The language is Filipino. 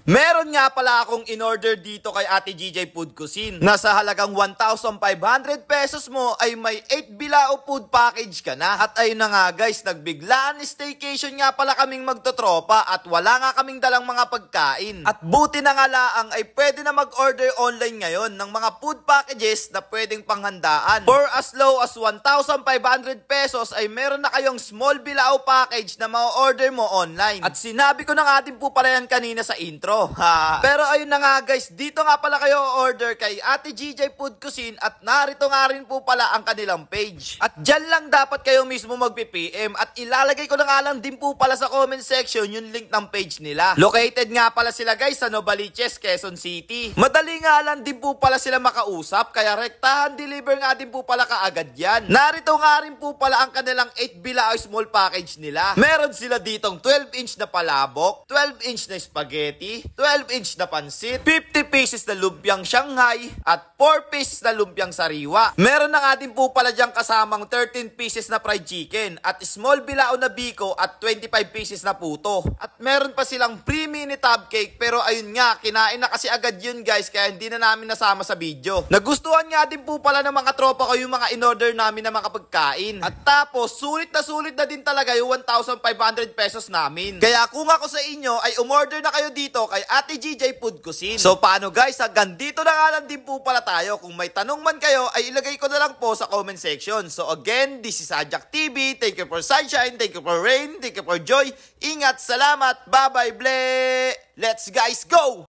Meron nga pala akong in-order dito kay Ate GJ Food Cuisine na sa halagang 1,500 pesos mo ay may 8 bilao food package ka na. At ayun na nga guys, nagbiglaan staycation nga pala kaming magtotropa at wala nga kaming dalang mga pagkain. At buti na nga laang ay pwede na mag-order online ngayon ng mga food packages na pwedeng panghandaan. For as low as 1,500 pesos ay meron na kayong small bilao package na ma-order mo online. At sinabi ko na nga din po pala yan kanina sa intro. Pero ayun na nga guys, dito nga pala kayo order kay Ate GJ Food Cuisine at narito nga rin po pala ang kanilang page. At dyan lang dapat kayo mismo magpi-PM at ilalagay ko na nga lang din po pala sa comment section yung link ng page nila. Located nga pala sila guys sa Novaliches, Quezon City. Madali nga lang din po pala sila makausap kaya rektahan deliver nga din po pala kaagad yan. Narito nga rin po pala ang kanilang 8 bilao small package nila. Meron sila ditong 12-inch na palabok, 12-inch na spaghetti, 12-inch na pansit, 50 pieces na lumpiang Shanghai, at 4 pieces na lumpiang sariwa. Meron na nga din po pala diyang kasamang 13 pieces na fried chicken, at small bilao na biko, at 25 pieces na puto. At meron pa silang pre-mini tub cake, pero ayun nga, kinain na kasi agad yun guys, kaya hindi na namin nasama sa video. Nagustuhan nga din po pala ng mga tropa ko yung mga in-order namin na mga pagkain. At tapos, sulit na din talaga yung 1,500 pesos namin. Kaya kung ako sa inyo ay umorder na kayo dito kay Ate GJ Food Cuisine. So paano guys, hanggang dito na nga lang din po pala tayo. Kung may tanong man kayo ay ilagay ko na lang po sa comment section. So again, this is Ajak TV. Thank you for sunshine, thank you for rain, thank you for joy. Ingat, salamat, bye bye, ble. Let's guys go!